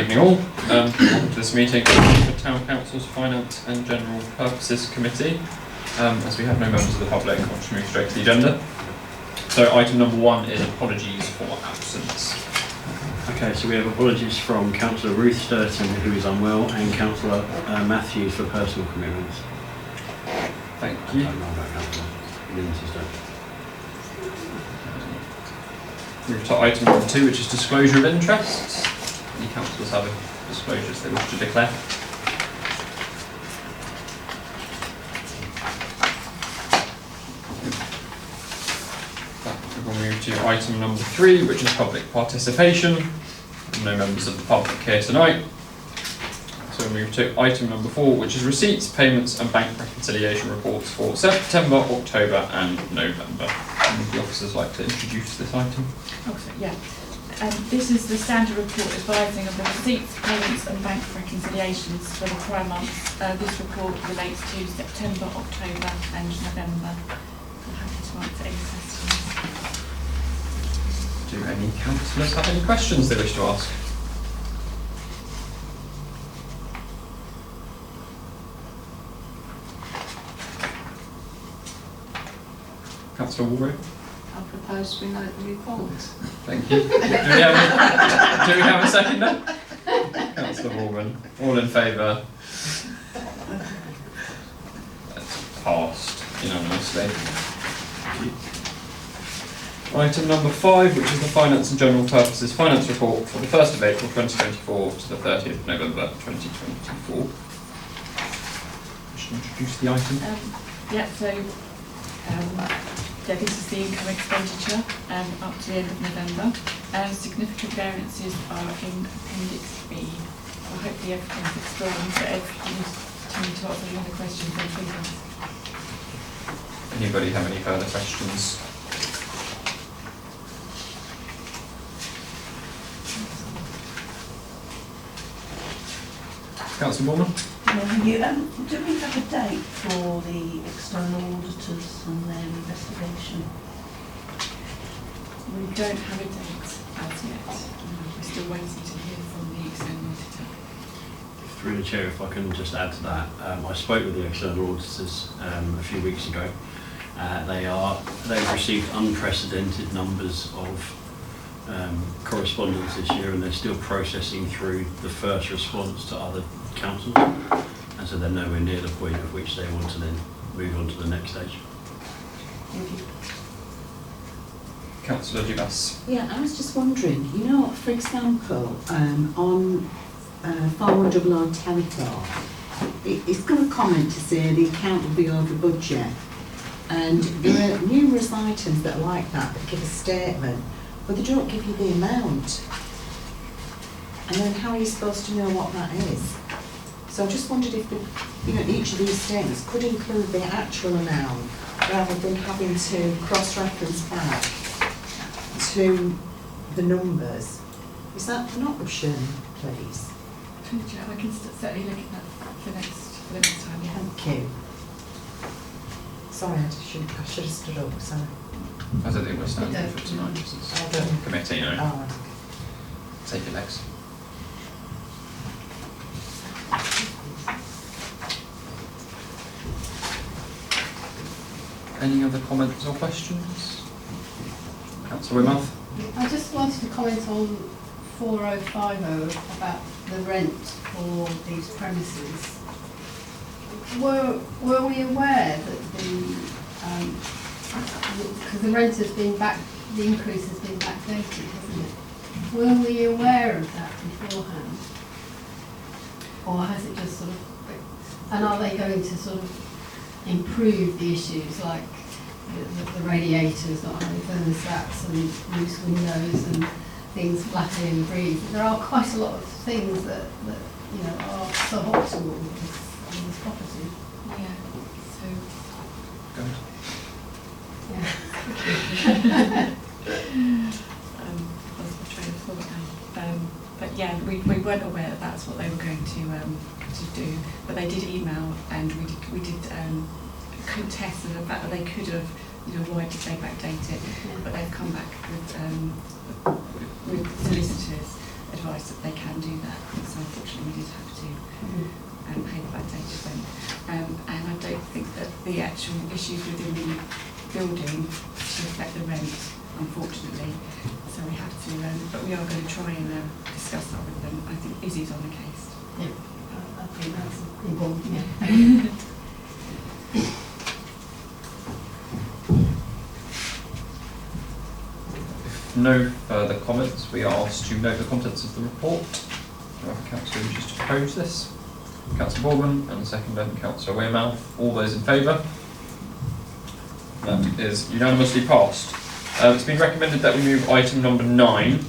evening all. Welcome to this meeting of the Town Council's Finance and General Purposes Committee. As we have no members of the public, I'll just move straight to the agenda. So item number 1 is apologies for absence. Okay, so we have apologies from Councillor Ruth Sturton, who is unwell, and Councillor Matthews for personal commitments. Thank you. I don't know about Councillor Lindsay Sturton. Move to item number 2, which is disclosure of interests. Any councillors have disclosures they wish to declare? We'll move to item number 3, which is public participation. No members of the public here tonight. So we'll move to item number 4, which is receipts, payments and bank reconciliation reports for September, October and November. Would the officers like to introduce this item? Okay, yeah. This is the standard report advising of the receipts, payments and bank reconciliations for the prior months. This report relates to September, October and November. I'm happy to answer any questions. Do any councillors have any questions they wish to ask? Councillor Walbrook? I propose we note the report. Thank you. Do we have a second then? Councillor Walbrook. All in favour? That's passed unanimously. Item number 5, which is the Finance and General Purposes Finance Report for the 1st of April 2024 to the 30th of November 2024. Should I introduce the item? This is the income expenditure up to the end of November. Significant variances are in Appendix B. Well, hopefully everything's explained, but if you need to answer any other questions, then please ask. Anybody have any further questions? Councillor Mormon? Do we have a date for the external auditors and their investigation? We don't have a date as yet. We're still waiting to hear from the external auditor. Through the chair, if I can just add to that, I spoke with the external auditors a few weeks ago. They've received unprecedented numbers of correspondence this year, and they're still processing through the first response to other councils, and so they're nowhere near the point at which they want to then move on to the next stage. Thank you. Councillor Dumas. Yeah, I was just wondering, for example, on 4100 Telegraph, it's got a comment to say the account will be over budget, and there are numerous items that are like that give a statement, but they don't give you the amount. And then how are you supposed to know what that is? So I just wondered if each of these statements could include the actual amount rather than having to cross-reference back to the numbers. Is that an option, please? I can certainly look at that for next time. Yeah. Thank you. Sorry, I should have stood up, sorry. I don't think we're standing for tonight. This is a committee, Oh, Take your legs. Any other comments or questions? Councillor Wimouth? I just wanted to comment on 4050 about the rent for these premises. Were we aware that because the rent has been the increase has been backdated, hasn't it? Were we aware of that beforehand? Or has it just sort of, and are they going to sort of improve the issues like the radiators not having thermostats and loose windows and things flapping in the breeze? There are quite a lot of things that are suboptimal on this property. Yeah. So. Go ahead. Yeah. That's my train of thought now. But yeah, we weren't aware that that's what they were going to do. But they did email, and we did contest the fact that they could have, why did they backdate it? But they've come back with solicitors' advice suggest that they can do that. So unfortunately we did have to pay the backdated rent. And I don't think that the actual issues within the building should affect the rent, unfortunately. So we have to, but we are going to try and discuss that with them. I think Izzy's on the case. Yeah, I think that's important, yeah. No further comments. We are asked to note the contents of the report. Do I have a councillor who wishes to oppose this? Councillor Boardman and the second Councillor Weymouth. All those in favour? That is unanimously passed. It's been recommended that we move item number 9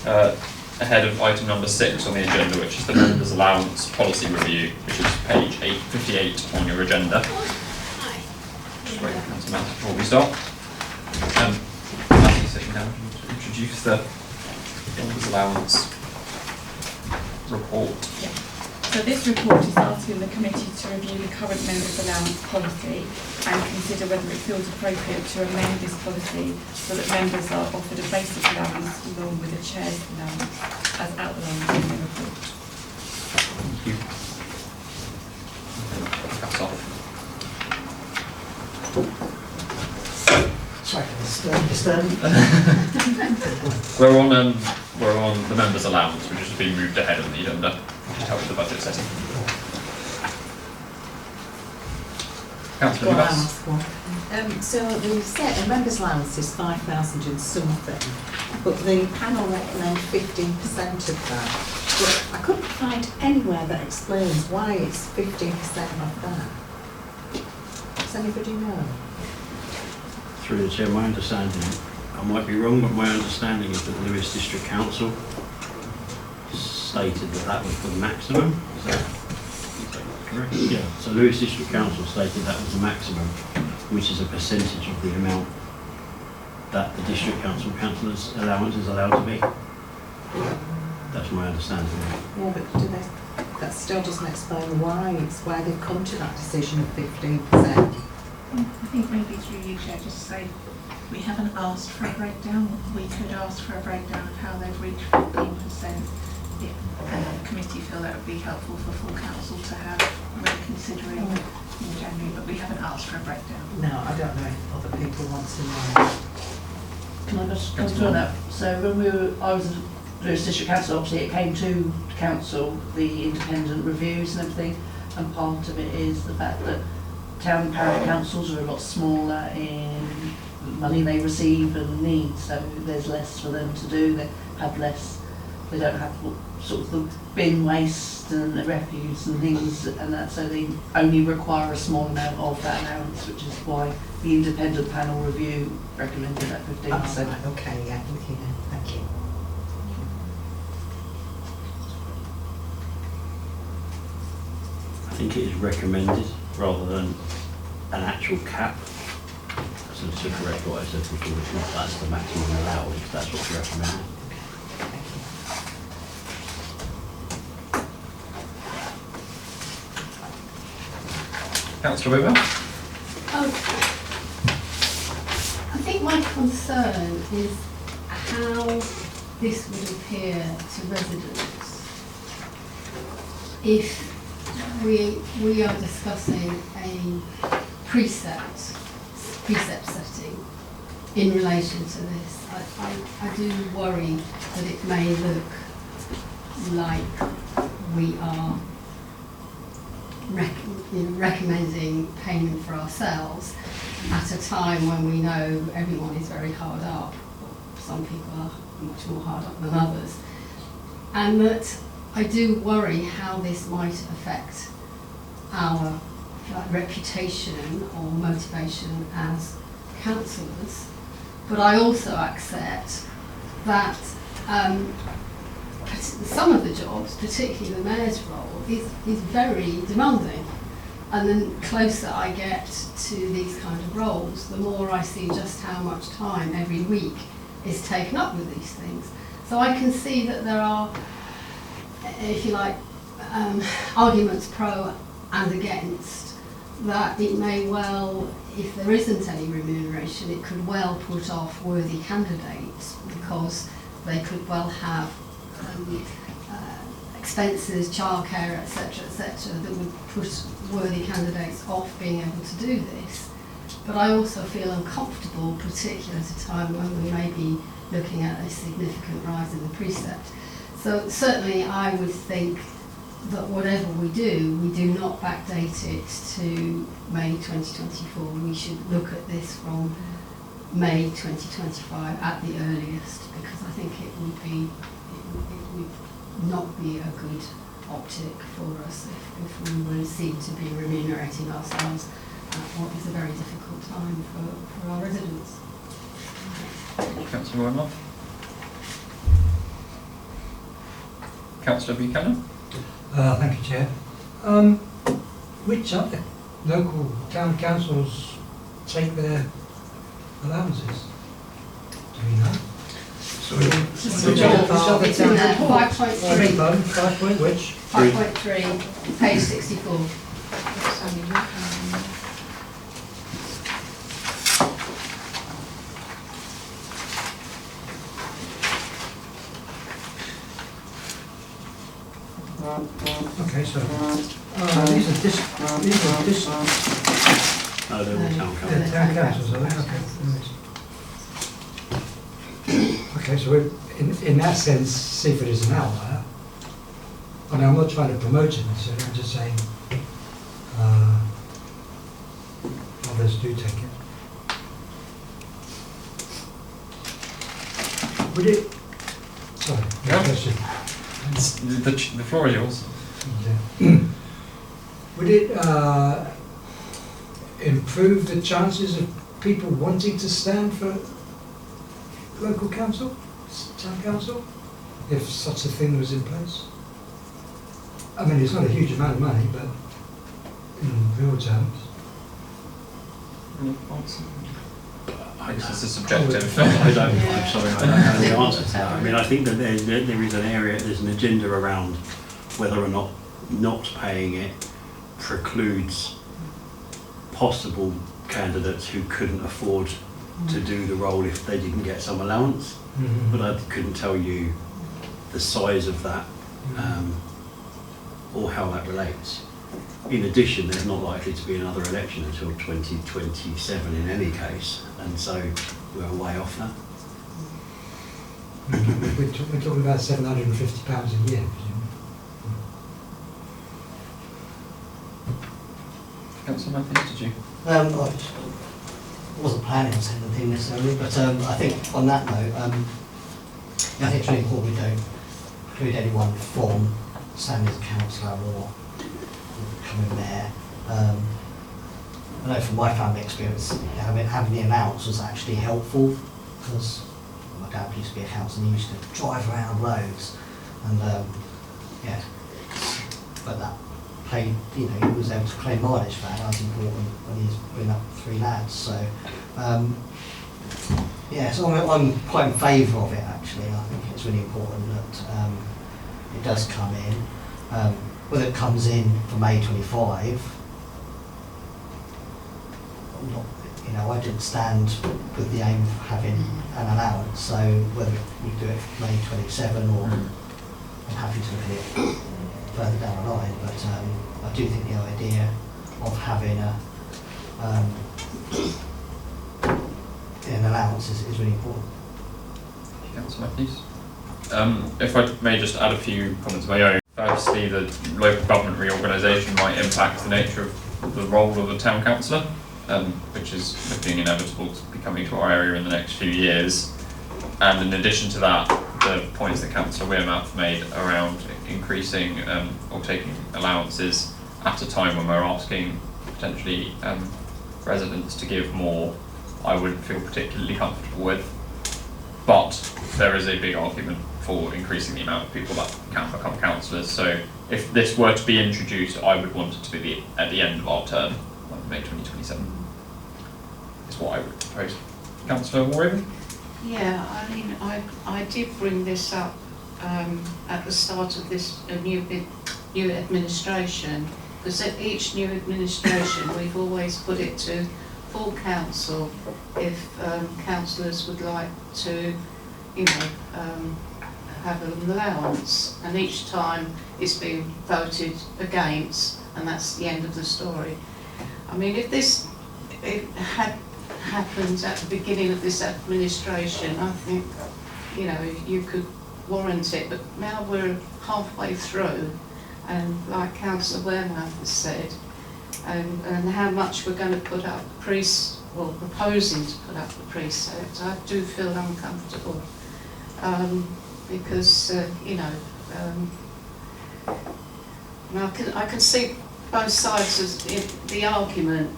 ahead of item number 6 on the agenda, which is the members' allowance policy review, which is page 858 on your agenda. Just wait for Councillor Matt before we start. Matthew sitting down to introduce the members' allowance report. Yeah. So this report is asking the committee to review the current members' allowance policy and consider whether it feels appropriate to amend this policy so that members are offered a basic allowance along with a chair's allowance as outlined in the report. Thank you. Pass off. Sorry, Mr. We're on the members' allowance, which has been moved ahead on the agenda. Just help with the budget setting. Councillor Go on, Newhouse. ask one. So the set, a member's allowance is 5,000 and something, but the panel recommend 15% of that. But I couldn't find anywhere that explains why it's 15% of that. Does anybody know? Through the chair, my understanding, I might be wrong, but my understanding is that Lewis District Council stated that that was the maximum. Is that correct? Yeah. So Lewis District Council stated that was the maximum, which is a percentage of the amount that the district council councillors' allowance is allowed to be. That's my understanding. Yeah, but do they, that still doesn't explain why they've come to that decision of 15%. I think maybe through you, Chair, just to say, we haven't asked for a breakdown. We could ask for a breakdown of how they've reached 15% if the committee feel that would be helpful for full council to have when considering in January, but we haven't asked for a breakdown. No, I don't know if other people want to know. Can I just come through on that? So when I was at Lewis District Council, obviously it came to council, the independent reviews and everything, and part of it is the fact that town and parish councils are a lot smaller in money they receive and need, so there's less for them to do. They have less, they don't have sort of the bin waste and the refuse and things and that, so they only require a small amount of that allowance, which is why the independent panel review recommended that 15%. Oh, right, okay, yeah, okay, thank you. I think it is recommended rather than an actual cap. So to correct what I said before, it's not that's the maximum allowed, if that's what's recommended. Councillor Weber. I think my concern is how this would appear to residents if we are discussing a precept setting in relation to this. I do worry that it may look like we are recommending payment for ourselves at a time when we know everyone is very hard up. Some people are much more hard up than others. And that I do worry how this might affect our reputation or motivation as councillors. But I also accept that some of the jobs, particularly the mayor's role, is very demanding. And the closer I get to these kind of roles, the more I see just how much time every week is taken up with these things. So I can see that there are, if you like, arguments pro and against, that it may well, if there isn't any remuneration, it could well put off worthy candidates because they could well have expenses, childcare, etc., that would put worthy candidates off being able to do this. But I also feel uncomfortable, particularly at a time when we may be looking at a significant rise in the precept. So certainly I would think that whatever we do not backdate it to May 2024. We should look at this from May 2025 at the earliest, because I think it would not be a good optic for us if we were seen to be remunerating ourselves at what is a very difficult time for our residents. Councillor Wimmer. Councillor Buchanan. Thank you, Chair. Which other local town councils take their allowances? Do we know? Sorry. Which other It's in there, town? 5.3. 5 point which? 5.3, page 64. Okay, so these are this No, they're all town council. they're town councils, are they? Okay. Okay, so in that sense, Seaford is an outlier. I mean, I'm not trying to promote it necessarily, I'm just saying others do take it. Would it? Sorry, Yeah. question. The floor is yours. Yeah. Would it improve the chances of people wanting to stand for local council, town council, if such a thing was in place? I mean, it's not a huge amount of money, but in real terms. This is subjective. I'm sorry, I don't know the answer to that. I mean, I think that there is an area, there's an agenda around whether or not paying it precludes possible candidates who couldn't afford to do the role if they didn't get some allowance. But I couldn't tell you the size of that or how that relates. In addition, there's not likely to be another election until 2027 in any case, and so we're way off that. We're talking about £750 a year, presumably. Councillor Matthews, did you? I wasn't planning on saying anything necessarily, but I think on that note, I think it's really important we don't include anyone from standing as a councillor or becoming mayor. I know from my family experience, having the allowance was actually helpful, because my dad used to be a councillor and he used to drive around loads, and yeah, but that paid, he was able to claim mileage for that. That was important when he was bringing up 3 lads. So yeah, so I'm quite in favour of it actually. I think it's really important that it does come in. Whether it comes in for May 25, I didn't stand with the aim of having an allowance, so whether we do it for May 27 or I'm happy to look at it further down the line, but I do think the idea of having an allowance is really important. Councillor Matthews. If I may just add a few comments of my own. Firstly, the local government reorganisation might impact the nature of the role of a town councillor, which is looking inevitable to be coming to our area in the next few years. And in addition to that, the points that Councillor Wearmouth made around increasing or taking allowances at a time when we're asking potentially residents to give more, I wouldn't feel particularly comfortable with. But there is a big argument for increasing the amount of people that can become councillors. So if this were to be introduced, I would want it to be at the end of our term, like May 2027. Is what I would propose. Councillor Warren? Yeah, I mean, I did bring this up at the start of this new administration, because at each new administration we've always put it to full council if councillors would like to, have an allowance, and each time it's been voted against, and that's the end of the story. I mean, if this had happened at the beginning of this administration, I think, you know, you could warrant it, but now we're halfway through, and like Councillor Wearmouth has said, and how much we're going to put up proposing to put up the precept, I do feel uncomfortable, because you know, I can see both sides of the argument,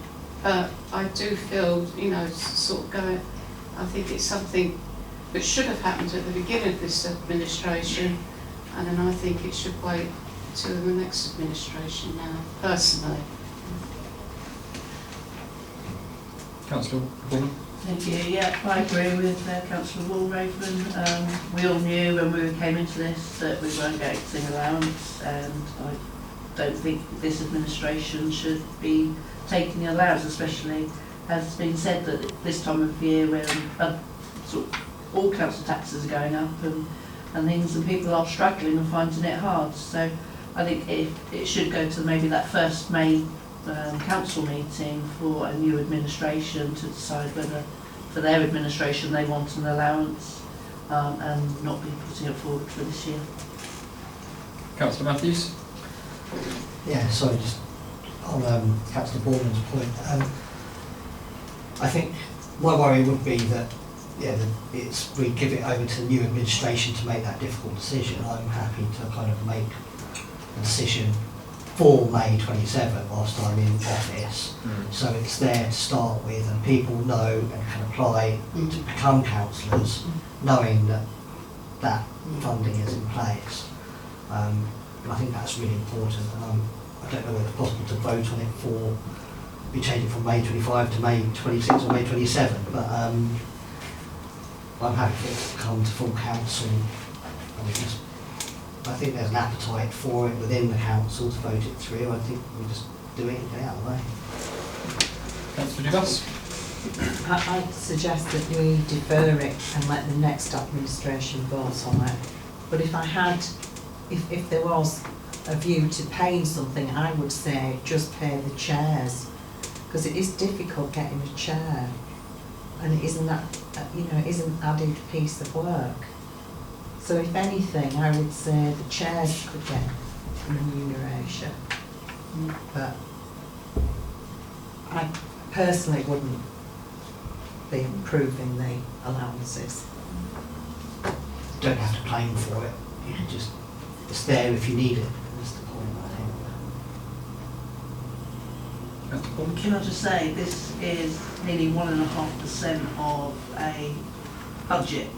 but I do feel, you know, sort of going, I think it's something that should have happened at the beginning of this administration, and then I think it should wait to the next administration now, personally. Councillor Bowman? Thank you. Yeah, I agree with Councillor Walraven. We all knew when we came into this that we weren't getting allowance, and I don't think this administration should be taking the allowance, especially as it's been said that this time of year when sort of all council taxes are going up and things, and people are struggling and finding it hard. So I think it should go to maybe that first May council meeting for a new administration to decide whether for their administration they want an allowance and not be putting it forward for this year. Councillor Matthews? Yeah, sorry, just on Councillor Bourne's point, I think my worry would be that we give it over to the new administration to make that difficult decision. I'm happy to kind of make a decision for May 27 whilst I'm in office, so it's there to start with, and people know and can apply to become councillors, knowing that funding is in place. And I think that's really important, and I don't know whether it's possible to vote on it be changing from May 25 to May 26 or May 27, but I'm happy for it to come to full council. I think there's an appetite for it within the council to vote it through. I think we just do it and get out of the way. Councillor Dugas? I'd suggest that we defer it and let the next administration vote on it. But if there was a view to paying something, I would say just pay the chairs, because it is difficult getting a chair, and it isn't it isn't an added piece of work. So if anything, I would say the chairs could get remuneration, but I personally wouldn't be improving the allowances. You don't have to claim for it. You can it's there if you need it. That's the point, I think. Can I just say, this is nearly 1.5% of a budget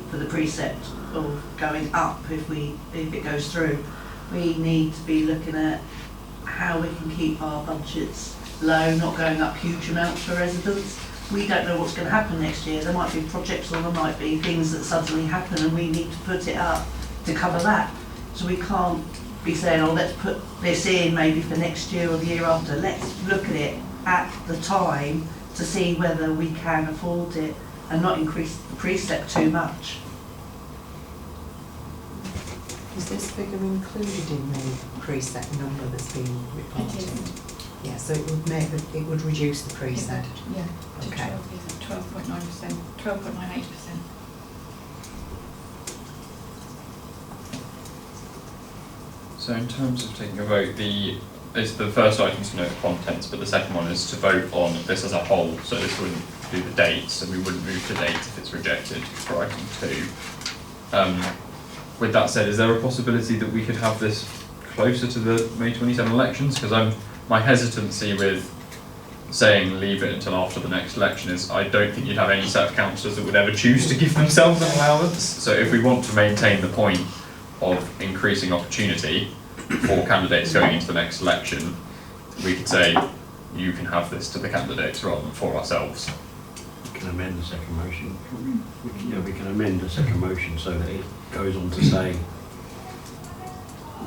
for the precept of going up if it goes through. We need to be looking at how we can keep our budgets low, not going up huge amounts for residents. We don't know what's going to happen next year. There might be projects or there might be things that suddenly happen, and we need to put it up to cover that. So we can't be saying, oh, let's put this in maybe for next year or the year after. Let's look at it at the time to see whether we can afford it and not increase the precept too much. Is this figure included in the precept number that's been reported? It is. Yeah, so it would reduce the precept. Yeah, to Okay. 12.9%, 12.98%. So in terms of taking a vote, it's the first item to note the contents, but the second one is to vote on this as a whole. So this wouldn't do the dates, and we wouldn't move to dates if it's rejected for item 2. With that said, is there a possibility that we could have this closer to the May 27 elections? Because my hesitancy with saying leave it until after the next election is I don't think you'd have any set of councillors that would ever choose to give themselves an allowance. So if we want to maintain the point of increasing opportunity for candidates going into the next election, we could say you can have this to the candidates rather than for ourselves. We can amend the second motion. We can amend the second motion so that it goes on to say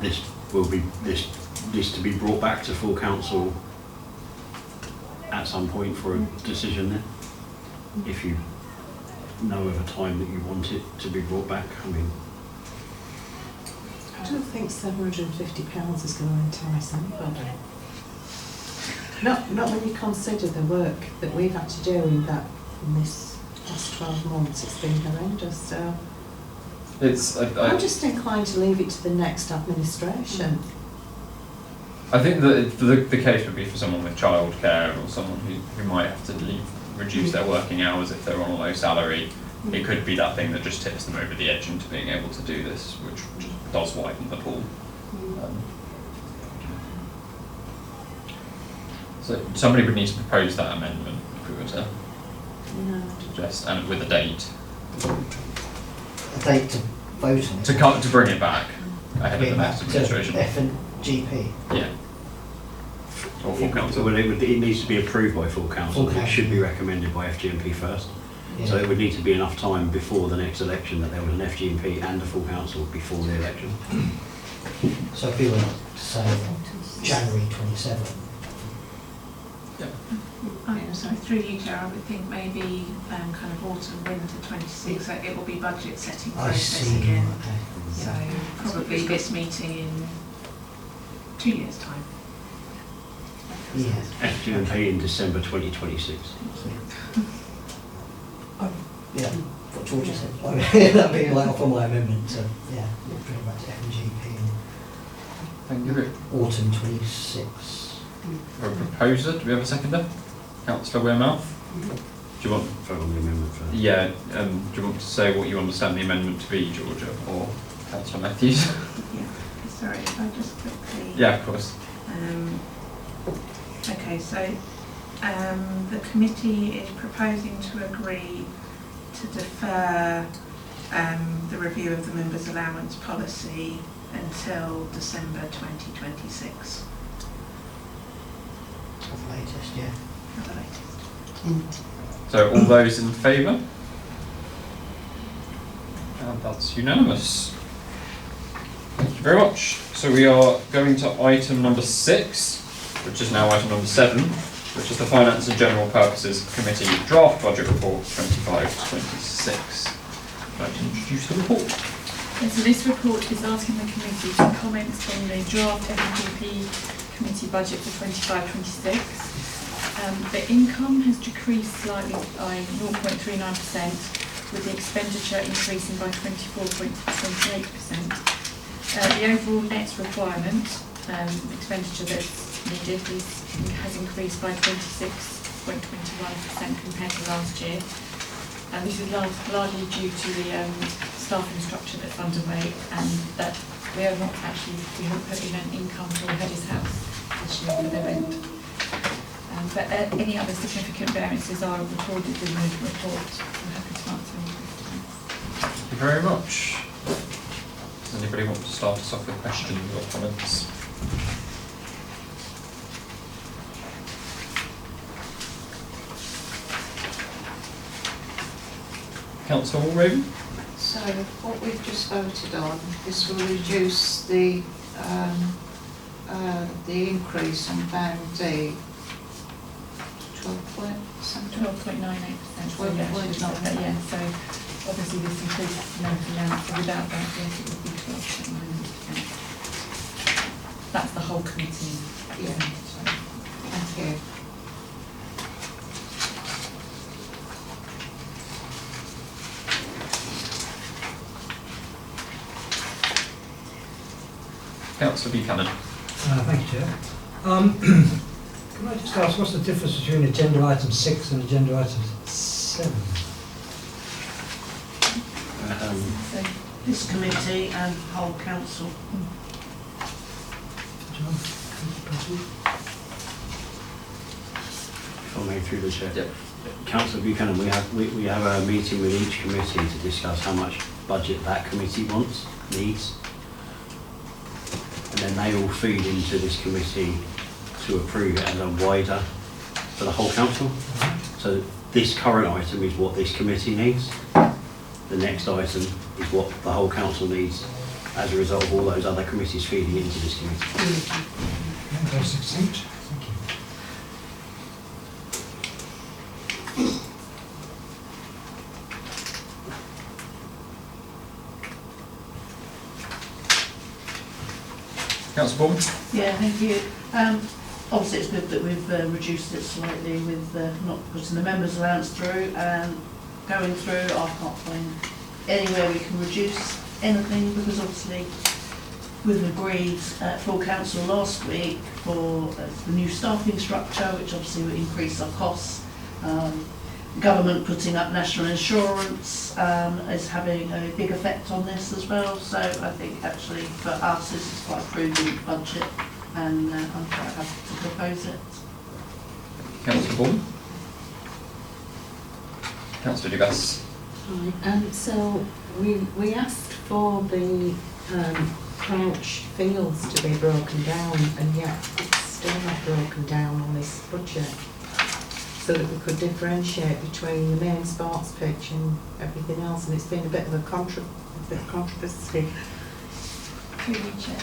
this to be brought back to full council at some point for a decision then, if you know of a time that you want it to be brought back. I mean, don't think £750 is going to entice anybody. Not when you consider the work that we've had to do in this last 12 months. It's been horrendous. So I'm just inclined to leave it to the next administration. I think that the case would be for someone with childcare or someone who might have to reduce their working hours if they're on a low salary. It could be that thing that just tips them over the edge into being able to do this, which just does widen the pool. So somebody would need to propose that amendment if we were to suggest, and with a date. A date to vote on it. To bring it back ahead of the next administration. F and GP. Yeah. Or full council. Well, it needs to be approved by full council. Full It council. should be recommended by FGMP first. Yeah. So it would need to be enough time before the next election that there was an FGMP and a full council before the election. So if you were to say January 27th. Sorry, through you, Chair, I would think maybe kind of autumn, winter 26, so it will be budget setting I process see. again. Okay. So probably this meeting in 2 years' time. Yeah. FGMP in December 2026. Yeah, what George said. That'd be like for my amendment to, yeah, bring it back to F and GP Thank you. in autumn 26. For a proposer, do we have a seconder? Councillor Wearmouth? Do you want? Vote on the amendment first. Yeah. Do you want to say what you understand the amendment to be, Georgia, or Councillor Matthews? Yeah, sorry, if I just quickly... Yeah, of course. Okay, so the committee is proposing to agree to defer the review of the members' allowance policy until December 2026. At the latest, yeah. At the latest. So all those in favour? And that's unanimous. Thank you very much. So we are going to item number 6, which is now item number 7, which is the Finance and General Purposes Committee Draft Budget Report 25 to 26. I'd like to introduce the report. And so this report is asking the committee to comment on the draft FNPP committee budget for 25-26. The income has decreased slightly by 0.39%, with the expenditure increasing by 24.28%. The overall net requirement, expenditure that's needed, has increased by 26.21% compared to last year. And this is largely due to the staffing structure that's underway, and that we haven't put in an income for Headers House this year for their rent. But any other significant variances are recorded in the report. I'm happy to answer any questions. Thank you very much. Does anybody want to start us off with questions or comments? Councillor Raven? So what we've just voted on, this will reduce the increase on band D. 12.98%. 12.98%. Yeah, so obviously this includes everything else, so without that, yes, it would be 12.98%. That's the whole committee. Yeah. Thank you. Councillor Buchanan. Thank you, Chair. Can I just ask, what's the difference between agenda item 6 and agenda item 7? So This committee and whole council. John? If I may, through the chair. Yep. Councillor Buchanan, we have a meeting with each committee to discuss how much budget that committee needs. And then they all feed into this committee to approve it as a wider for the whole council. So this current item is what this committee needs. The next item is what the whole council needs as a result of all those other committees feeding into this committee. Yeah, very succinct. Thank you. Councillor Bourne? Yeah, thank you. Obviously, it's good that we've reduced it slightly with not putting the members' allowance through and going through. I can't find anywhere we can reduce anything because obviously we've agreed at full council last week for the new staffing structure, which obviously would increase our costs. Government putting up national insurance is having a big effect on this as well. So I think actually for us this is quite a prudent budget, and I'm quite happy to propose it. Councillor Bourne? Councillor Dubas? Hi, so we asked for the Crouch Fields to be broken down, and yet it's still not broken down on this budget, so that we could differentiate between the main sports pitch and everything else, and it's been a bit of a controversy. Through you, Chair.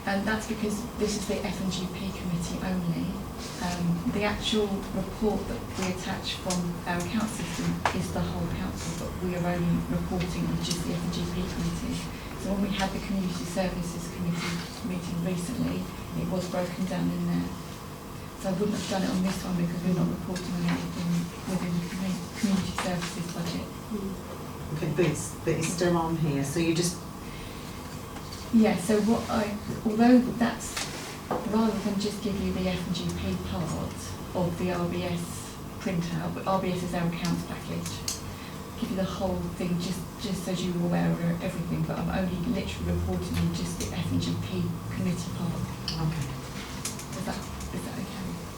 And that's because this is the F&GP committee only. The actual report that we attach from our account system is the whole council, but we are only reporting on just the F&GP committee. So when we had the community services committee meeting recently, it was broken down in there. So I wouldn't have done it on this one because we're not reporting on anything within the community services budget. Okay, but it's still on here, so you just... Yeah, so although that's, rather than just give you the F&GP part of the RBS printout, but RBS is our accounts package, give you the whole thing just so you're aware of everything, but I'm only literally reporting on just the F&GP committee part. Okay. Is that okay?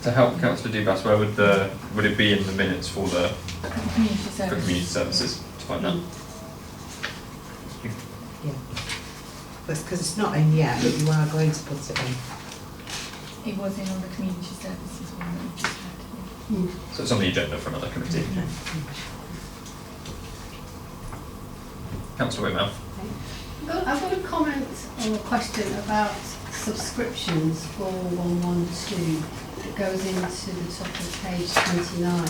To help Councillor Dubas, where would it be in the minutes for the Community services. for community services to find that? Yeah. But because it's not in yet, but you are going to put it in. It was in on the community services one that we just had. Yeah. So it's on the agenda for another committee. Councillor Whitmouth? I've got a comment or a question about subscriptions 4112 that goes into the top of page 29.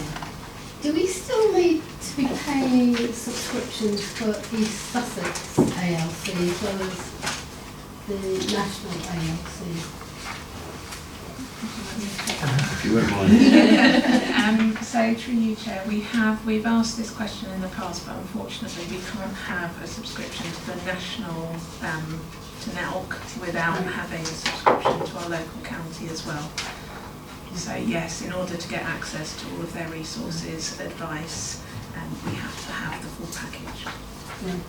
Do we still need to be paying subscriptions for East Sussex ALC as well as the national ALC? If you wouldn't mind. So through you, Chair, we've asked this question in the past, but unfortunately we can't have a subscription to the national to NELC without having a subscription to our local county as well. So yes, in order to get access to all of their resources, advice, we have to have the full package. Yeah.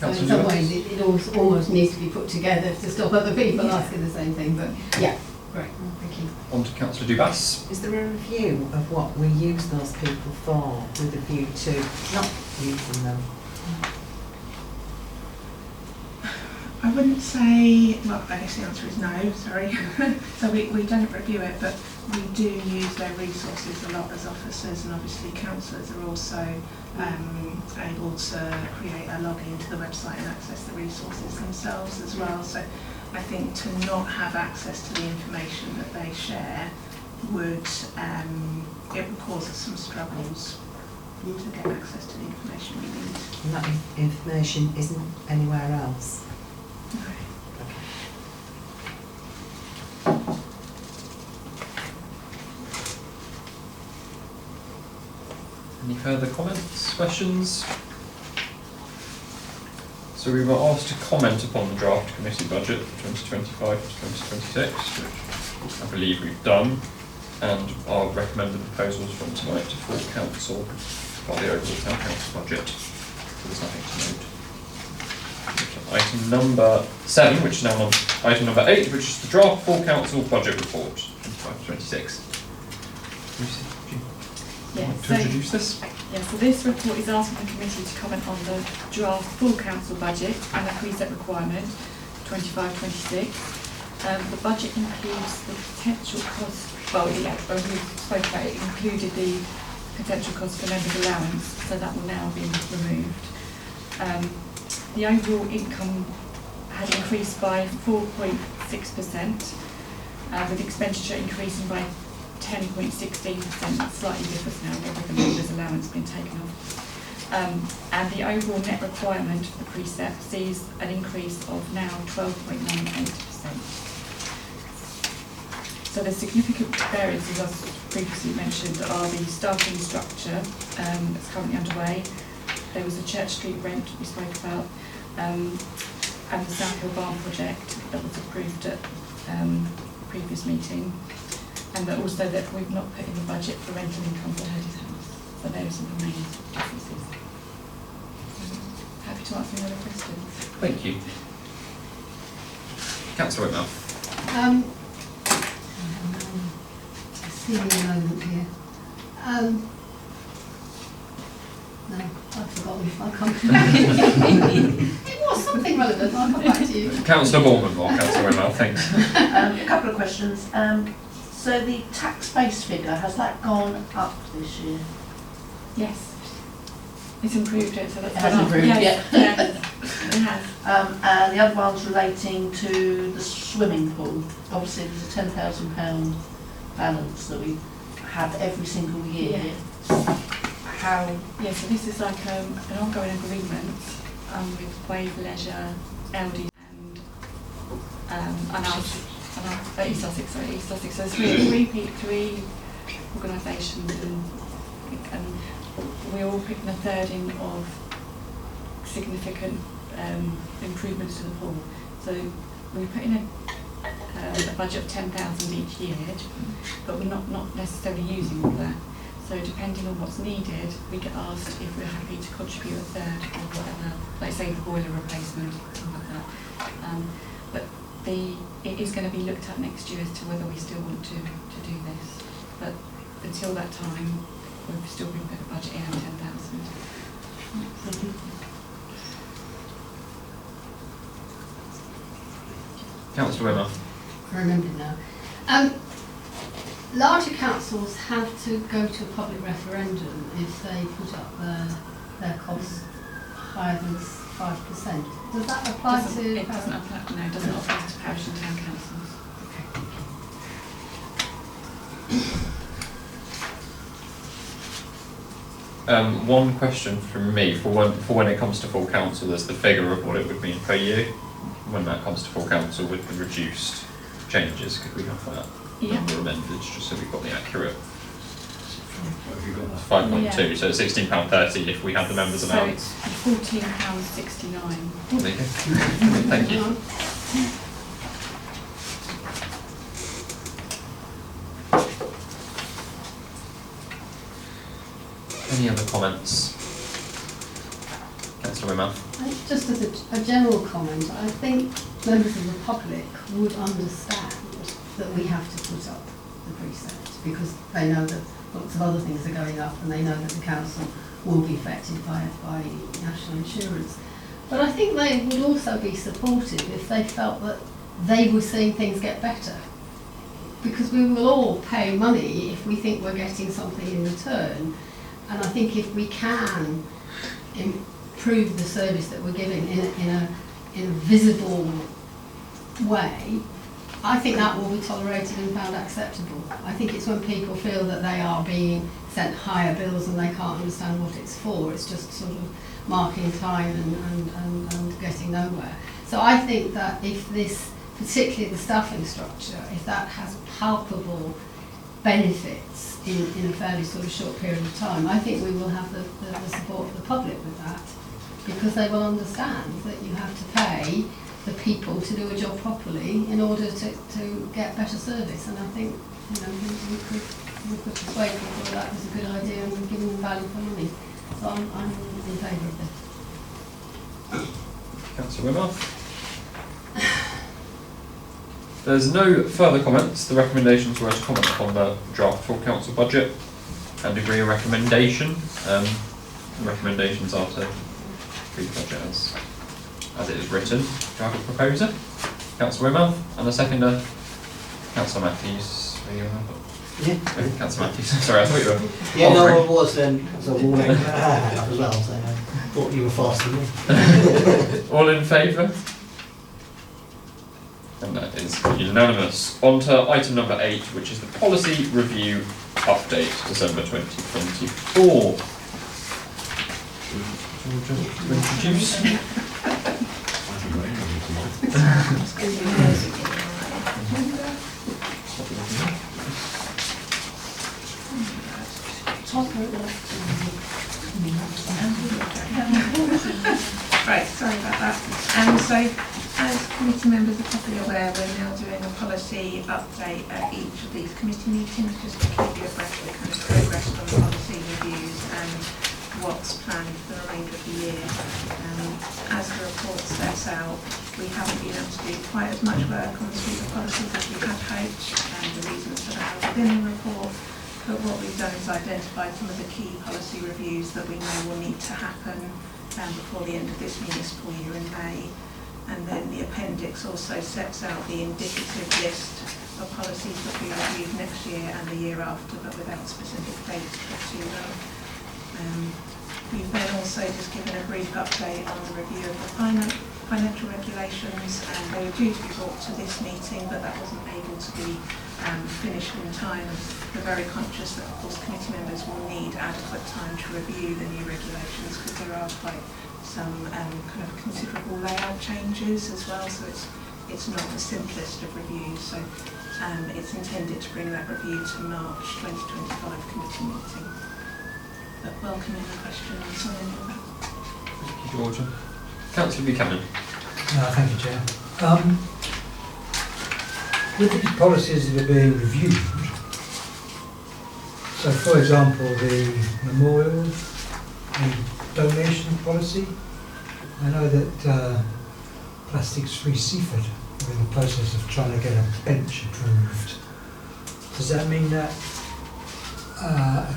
So in some ways it almost needs to be put together to stop other people asking the same thing, but yeah, great, thank you. On to Councillor Dubas. Is there a review of what we use those people for with a view to not using them? I wouldn't say, well, I guess the answer is no, sorry. So we don't review it, but we do use their resources a lot as officers, and obviously councillors are also able to create a login to the website and access the resources themselves as well. So I think to not have access to the information that they share would cause us some struggles to get access to the information we need. And that information isn't anywhere else? No. Any further comments, questions? So we were asked to comment upon the draft committee budget for 2025 to 2026, which I believe we've done, and I'll recommend the proposals from tonight to full council for the overall town council budget. So there's nothing to note. Item number 7, which is now on item number 8, which is the draft full council budget report 25 to 26. Lucy, do you want to introduce this? Yeah, so this report is asking the committee to comment on the draft full council budget and the preset requirement 25-26. The budget includes the potential cost, well, we spoke about it, included the potential cost for members' allowance, so that will now be removed. The overall income has increased by 4.6%, with expenditure increasing by 10.16%. That slightly differs now with the members' allowance being taken off. And the overall net requirement for the precept sees an increase of now 12.98%. So the significant variances, as previously mentioned, are the staffing structure that's currently underway. There was a Church Street rent we spoke about, and the South Hill Barn project that was approved at previous meeting, and that also that we've not put in the budget for rental income for Hurdy's House. So those are the main differences. Happy to answer any other questions. Thank you. Councillor Whitmore. Senior moment here. No, I've forgotten. I'll come back. It was something relevant. I'll come back to you. Councillor Bournemouth or Councillor Whitmore, thanks. A couple of questions. So the tax base figure, has that gone up this year? Yes. It's improved it, so that's It has gone up. improved, Yes, yeah. yes, it has. And the other one's relating to the swimming pool. Obviously, there's a £10,000 balance that we have every single year. Yeah. How? Yeah, so this is like an ongoing agreement with Wave Leisure, LD and East Sussex, sorry, East Sussex. So three organisations, and we're all putting a third in of significant improvements to the pool. So we put in a budget of 10,000 each year, but we're not necessarily using all that. So depending on what's needed, we get asked if we're happy to contribute a third or whatever, like say the boiler replacement, something like that. But it is going to be looked at next year as to whether we still want to do this. But until that time, we've still been put a budget in of 10,000. Councillor Whitmore. I remember now. Larger councils have to go to a public referendum if they put up their costs higher than 5%. Does that apply to? It doesn't apply. No, it doesn't apply to parish and town councils. One question from me for when it comes to full council, there's the figure of what it would mean per year. When that comes to full council with the reduced changes, could we have that number amended just so we've got the accurate? What have you got that? 5.2, so £16.30 if we had the members amount. So it's £14.69. Oh, there you go. Thank you. Any other comments? Councillor Whitmore. Just as a general comment, I think members of the public would understand that we have to put up the precept because they know that lots of other things are going up and they know that the council will be affected by national insurance. But I think they would also be supportive if they felt that they were seeing things get better. Because we will all pay money if we think we're getting something in return. And I think if we can improve the service that we're giving in a visible way, I think that will be tolerated and found acceptable. I think it's when people feel that they are being sent higher bills and they can't understand what it's for. It's just sort of marking time and getting nowhere. So I think that if this, particularly the staffing structure, if that has palpable benefits in a fairly sort of short period of time, I think we will have the support of the public with that, because they will understand that you have to pay the people to do a job properly in order to get better service. And I think we could persuade people that that was a good idea and give them value for money. So I'm in favour of this. Councillor Whitmore. There's no further comments. The recommendations were to comment upon the draft full council budget and agree a recommendation. The recommendations are to approve the budget as it is written. Do I have a proposer? Councillor Whitmore and a seconder. Councillor Matthews. Yeah. Councillor Matthews. Sorry, I thought you were. Yeah, no, I was then. So warning as well. So I thought you were faster than me. All in favour? And that is unanimous. On to item number 8, which is the policy review update, December 2024. Georgia to introduce. Right, sorry about that. So, as committee members are probably aware, we're now doing a policy update at each of these committee meetings, just to keep you abreast of the kind of progress on policy reviews and what's planned for the remainder of the year. As the report sets out, we haven't been able to do quite as much work on the suite of policies as we had hoped, and the reasons for that are within the report. But what we've done is identified some of the key policy reviews that we know will need to happen before the end of this municipal year in May. And then the appendix also sets out the indicative list of policies that we reviewed next year and the year after, but without specific dates put to them. We've then also just given a brief update on the review of the financial regulations, and they were due to be brought to this meeting, but that wasn't able to be finished in time. We're very conscious that, of course, committee members will need adequate time to review the new regulations, because there are quite some kind of considerable layout changes as well, so it's not the simplest of reviews. So it's intended to bring that review to March 2025 committee meeting. But welcome any questions on any of that. Thank you, Georgia. Councillor Buchanan. Thank you, Chair. With the policies that are being reviewed, so for example, the memorial and donation policy, I know that Plastics Free Seaford are in the process of trying to get a bench approved. Does that mean that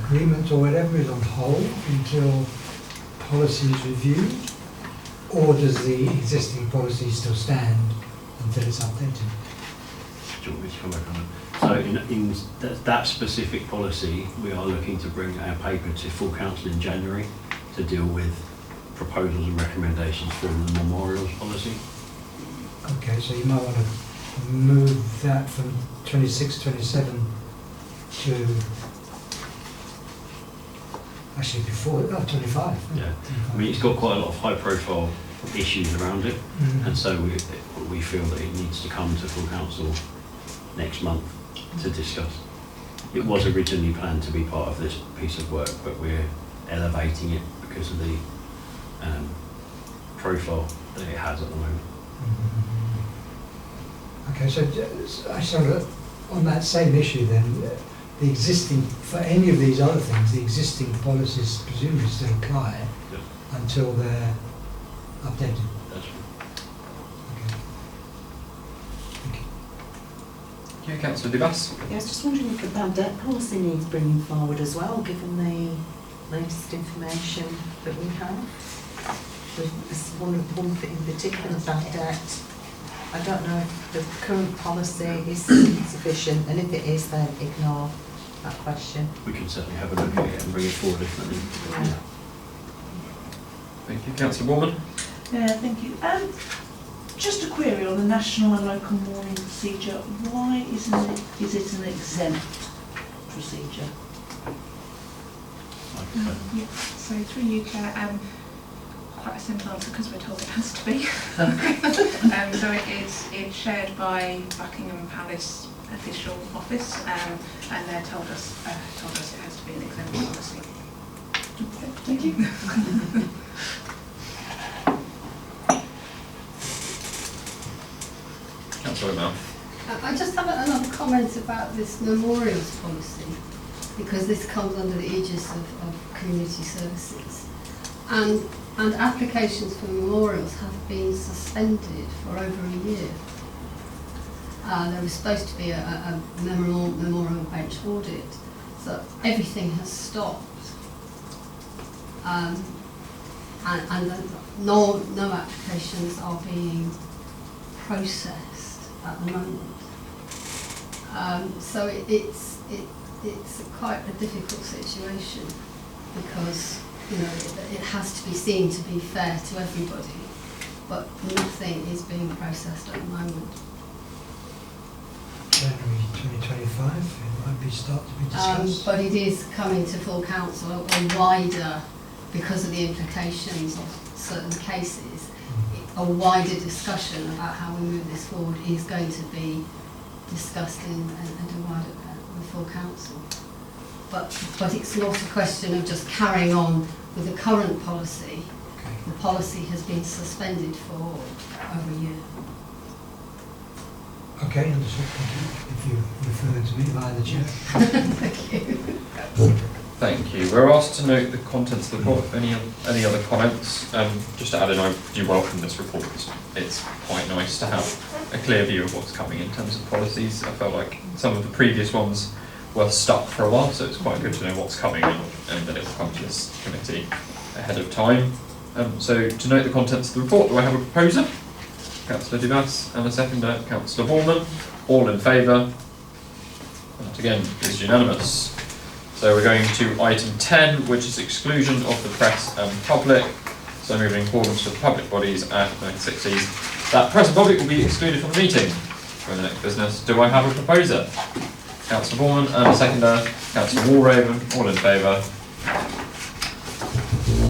agreement or whatever is on hold until policy is reviewed? Or does the existing policy still stand until it's updated? Do you want me to come back on it? So in that specific policy, we are looking to bring our paper to full council in January to deal with proposals and recommendations for the memorials policy. Okay, so you might want to move that from 26, 27 to actually before 25. Yeah, I mean, it's got quite a lot of high profile issues around it, and so we feel that it needs to come to full council next month to discuss. It was originally planned to be part of this piece of work, but we're elevating it because of the profile that it has at the moment. Okay, so actually on that same issue then, the existing, for any of these other things, the existing policies presumably still apply until they're updated. That's right. Okay. Thank you. Thank you, Councillor Dubas. Yeah, I was just wondering if the bad debt policy needs bringing forward as well, given the latest information that we have. There's one in particular, bad debt. I don't know if the current policy is sufficient, and if it is, then ignore that question. We can certainly have a look at it and bring it forward if needed. Yeah. Thank you, Councillor Borman. Yeah, thank you. Just a query on the national and local mourning procedure. Why is it an exempt procedure? Yeah, so through you, Chair, quite a simple answer because we're told it has to be. So it's shared by Buckingham Palace official office, and they're told us it has to be an exempt policy. Thank you. Councillor Mount. I just have another comment about this memorials policy, because this comes under the aegis of community services. And applications for memorials have been suspended for over a year. There was supposed to be a memorial bench audit, so everything has stopped. And no applications are being processed at the moment. So it's quite a difficult situation, because it has to be seen to be fair to everybody, but nothing is being processed at the moment. January 2025, it might start to be discussed. But it is coming to full council, a wider because of the implications of certain cases, a wider discussion about how we move this forward is going to be discussed in a wider the full council. But it's not a question of just carrying on with the current policy. Okay. The policy has been suspended for over a year. Okay, understood, thank you. If you refer to me via the chair. Thank you. Thank you. We're asked to note the contents of the report. Any other comments? Just to add in, I do welcome this report. It's quite nice to have a clear view of what's coming in terms of policies. I felt like some of the previous ones were stuck for a while, so it's quite good to know what's coming and that it will come to this committee ahead of time. So to note the contents of the report, do I have a proposer? Councillor Dubas, and a seconder, Councillor Borman. All in favour? That again is unanimous. So we're going to item 10, which is exclusion of the press and public. So moving in accordance with Public Bodies Act 1960, that press and public will be excluded from the meeting for the next business. Do I have a proposer? Councillor Borman, and a seconder, Councillor Walraven. All in favour?